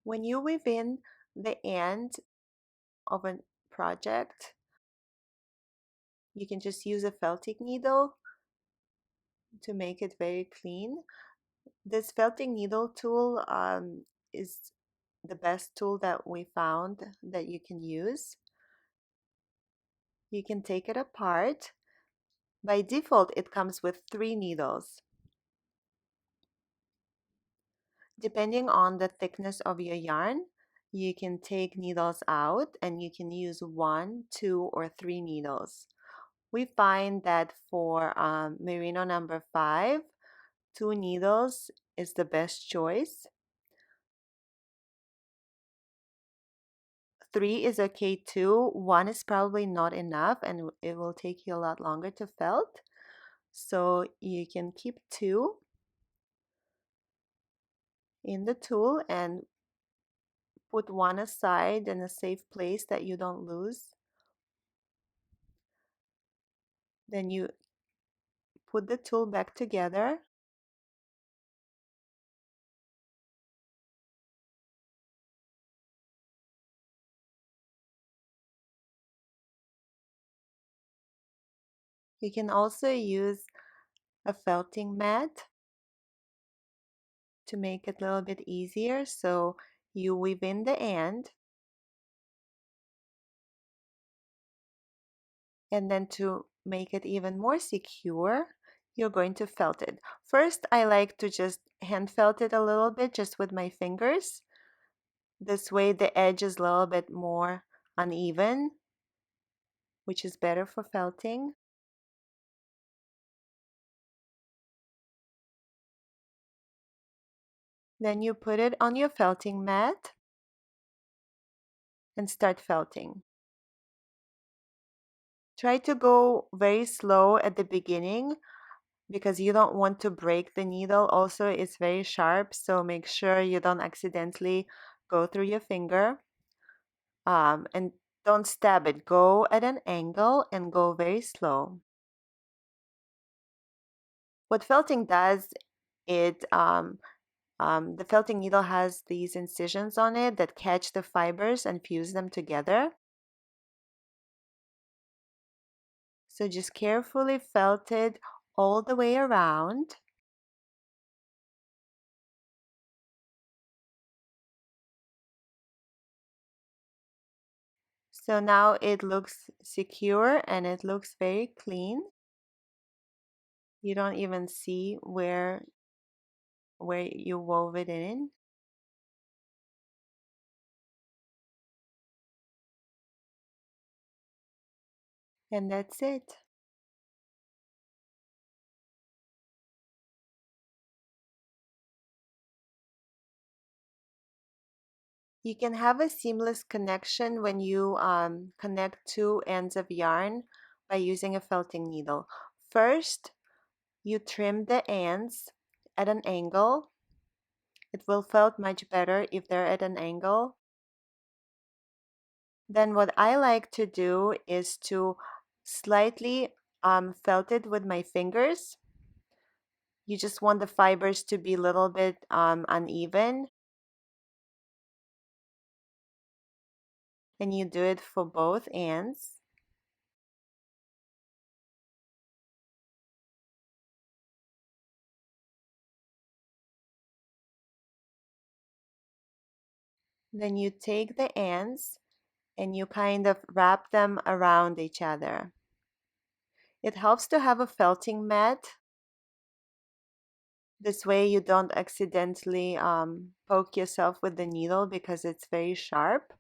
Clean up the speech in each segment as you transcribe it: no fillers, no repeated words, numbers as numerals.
When you weave in the end of a project, you can just use a felting needle to make it very clean. This felting needle tool is the best tool that we found that you can use. You can take it apart. By default, it comes with 3 needles. Depending on the thickness of your yarn, you can take needles out and you can use 1, 2, or 3 needles. We find that for merino number 5, 2 needles is the best choice. 3 is okay too. 1 is probably not enough and it will take you a lot longer to felt. So you can keep 2 in the tool and put 1 aside in a safe place that you don't lose. Then you put the tool back together. You can also use a felting mat to make it a little bit easier. So you weave in the end, and then to make it even more secure, you're going to felt it. First, I like to just hand felt it a little bit just with my fingers. This way the edge is a little bit more uneven, which is better for felting. Then you put it on your felting mat and start felting. Try to go very slow at the beginning because you don't want to break the needle. Also, it's very sharp, so make sure you don't accidentally go through your finger. And don't stab it. Go at an angle and go very slow. What felting does, the felting needle has these incisions on it that catch the fibers and fuse them together. So just carefully felt it all the way around. So now it looks secure and it looks very clean. You don't even see where you wove it in. And that's it. You can have a seamless connection when you connect 2 ends of yarn by using a felting needle. First, you trim the ends at an angle. It will felt much better if they're at an angle. Then what I like to do is to slightly felt it with my fingers. You just want the fibers to be a little bit uneven. And you do it for both ends. Then you take the ends and you kind of wrap them around each other. It helps to have a felting mat. This way you don't accidentally poke yourself with the needle because it's very sharp.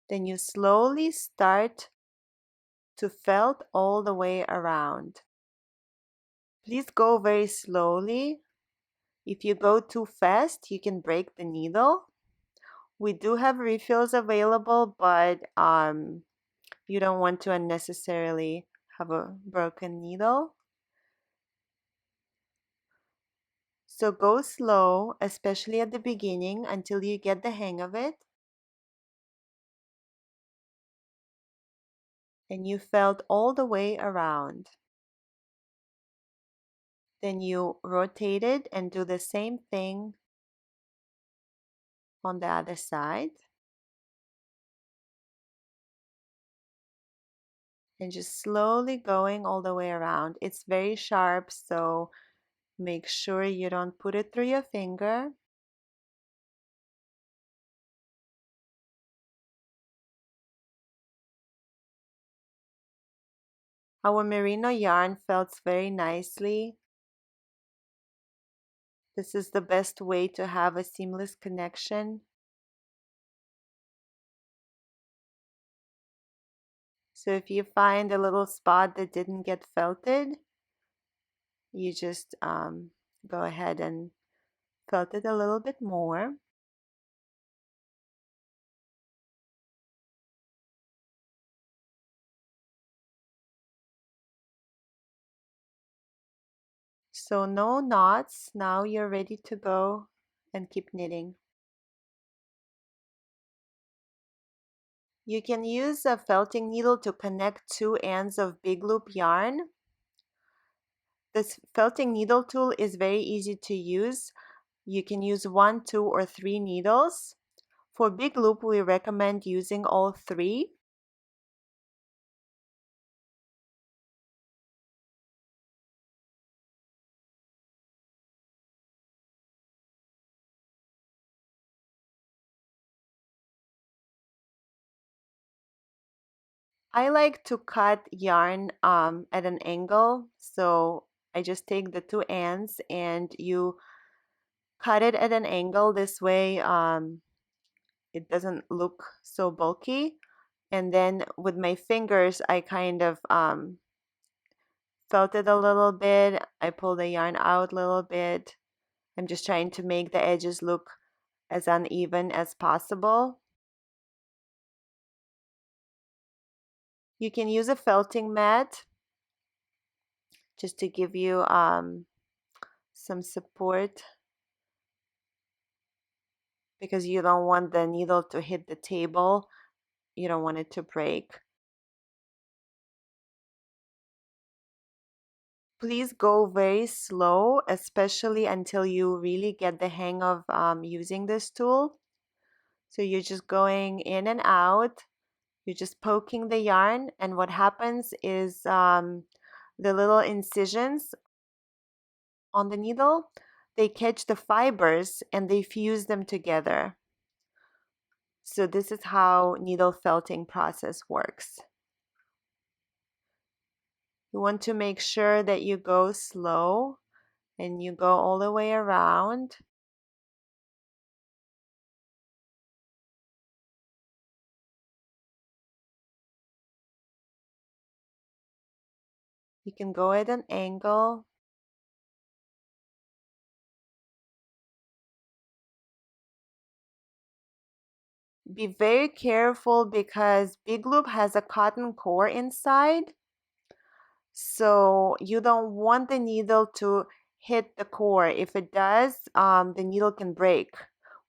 Then you slowly start to felt all the way around. Please go very slowly. If you go too fast, you can break the needle. We do have refills available, but you don't want to unnecessarily have a broken needle. So go slow, especially at the beginning, until you get the hang of it. And you felt all the way around. Then you rotate it and do the same thing on the other side. And just slowly going all the way around. It's very sharp, so make sure you don't put it through your finger. Our merino yarn felts very nicely. This is the best way to have a seamless connection. So if you find a little spot that didn't get felted, you just go ahead and felt it a little bit more. So no knots. Now you're ready to go and keep knitting. You can use a felting needle to connect two ends of big loop yarn. This felting needle tool is very easy to use. You can use 1, 2, or 3 needles. For big loop, we recommend using all 3. I like to cut yarn at an angle, so I just take the two ends and you cut it at an angle. This way it doesn't look so bulky. And then with my fingers, I kind of felt it a little bit. I pull the yarn out a little bit. I'm just trying to make the edges look as uneven as possible. You can use a felting mat just to give you some support, because you don't want the needle to hit the table. You don't want it to break. Please go very slow, especially until you really get the hang of using this tool. So you're just going in and out. You're just poking the yarn, and what happens is the little incisions on the needle, they catch the fibers and they fuse them together. So this is how needle felting process works. You want to make sure that you go slow and you go all the way around. You can go at an angle. Be very careful because big loop has a cotton core inside. So you don't want the needle to hit the core. If it does, the needle can break.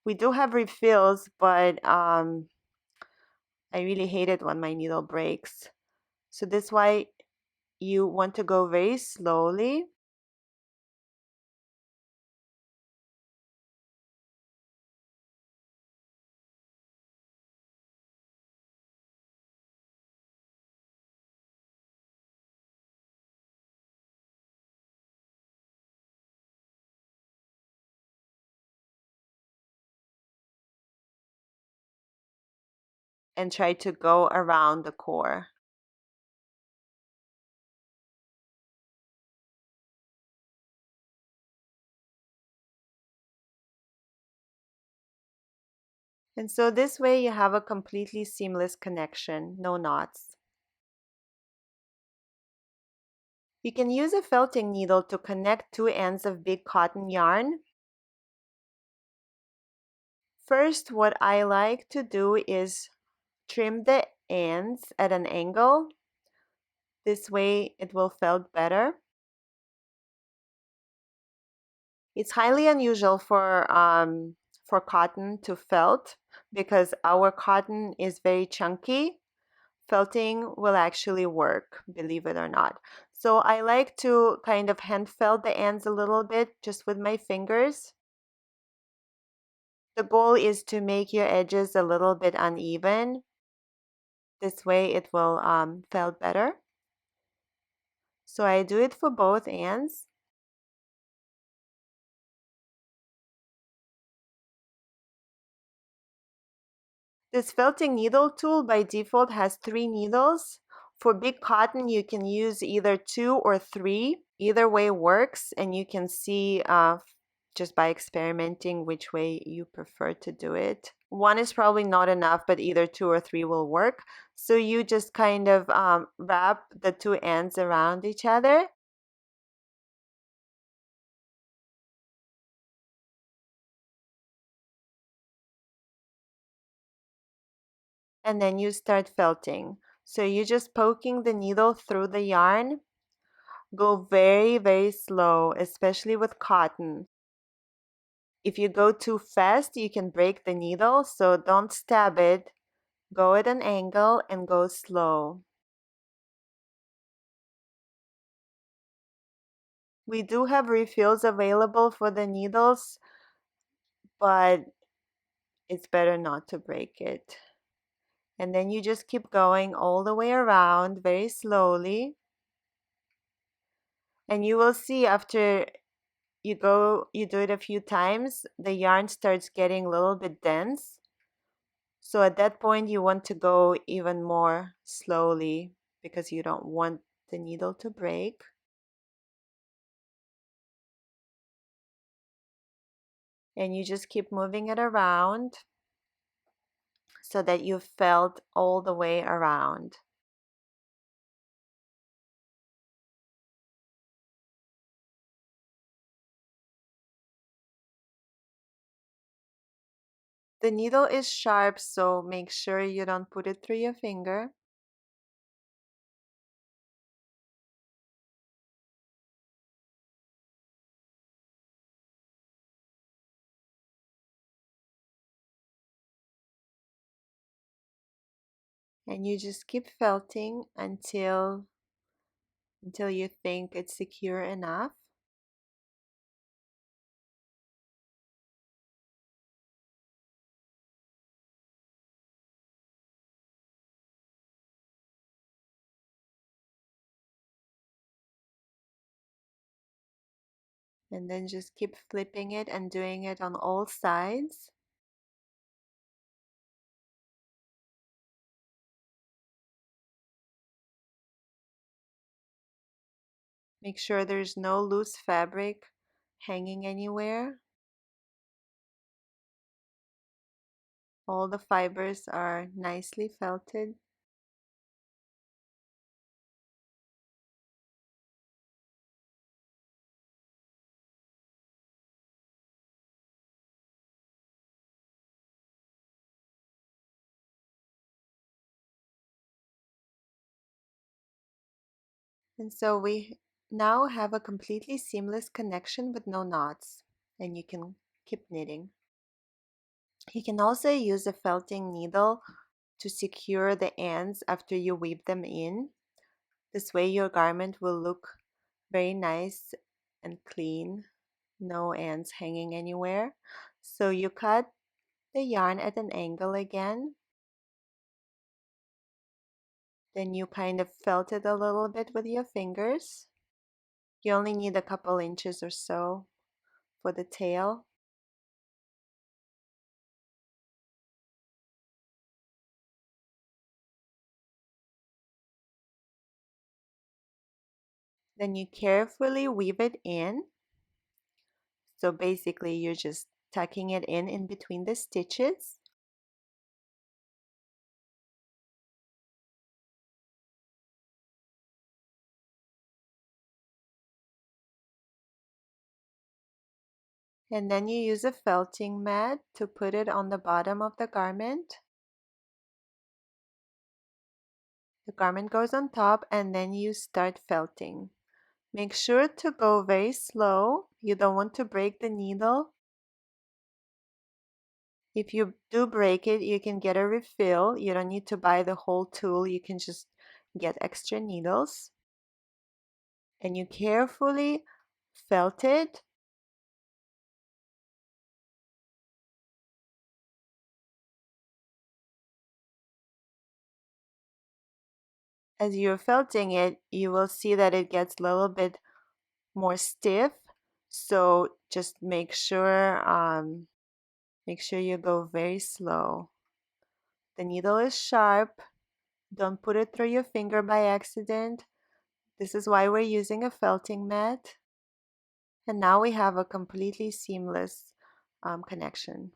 We do have refills, but I really hate it when my needle breaks. So that's why you want to go very slowly. And try to go around the core. And so this way you have a completely seamless connection, no knots. You can use a felting needle to connect two ends of big cotton yarn. First, what I like to do is trim the ends at an angle. This way it will felt better. It's highly unusual for cotton to felt because our cotton is very chunky. Felting will actually work, believe it or not. So I like to kind of hand felt the ends a little bit just with my fingers. The goal is to make your edges a little bit uneven. This way it will felt better. So I do it for both ends. This felting needle tool by default has 3 needles. For big cotton, you can use either 2 or 3. Either way works, and you can see just by experimenting which way you prefer to do it. One is probably not enough, but either 2 or 3 will work. So you just kind of wrap the 2 ends around each other. And then you start felting. So you're just poking the needle through the yarn. Go very, very slow, especially with cotton. If you go too fast, you can break the needle, so don't stab it. Go at an angle and go slow. We do have refills available for the needles, but it's better not to break it. And then you just keep going all the way around very slowly. And you will see after you do it a few times, the yarn starts getting a little bit dense. So at that point, you want to go even more slowly because you don't want the needle to break. And you just keep moving it around so that you felt all the way around. The needle is sharp, so make sure you don't put it through your finger. And you just keep felting until you think it's secure enough. And then just keep flipping it and doing it on all sides. Make sure there's no loose fabric hanging anywhere. All the fibers are nicely felted. And so we now have a completely seamless connection with no knots, and you can keep knitting. You can also use a felting needle to secure the ends after you weave them in. This way your garment will look very nice and clean, no ends hanging anywhere. So you cut the yarn at an angle again. Then you kind of felt it a little bit with your fingers. You only need a couple inches or so for the tail. Then you carefully weave it in. So basically you're just tucking it in between the stitches. And then you use a felting mat to put it on the bottom of the garment. The garment goes on top and then you start felting. Make sure to go very slow. You don't want to break the needle. If you do break it, you can get a refill. You don't need to buy the whole tool. You can just get extra needles. And you carefully felt it. as you're felting it, you will see that it gets a little bit more stiff. So just make sure you go very slow. The needle is sharp. Don't put it through your finger by accident. This is why we're using a felting mat. And now we have a completely seamless connection.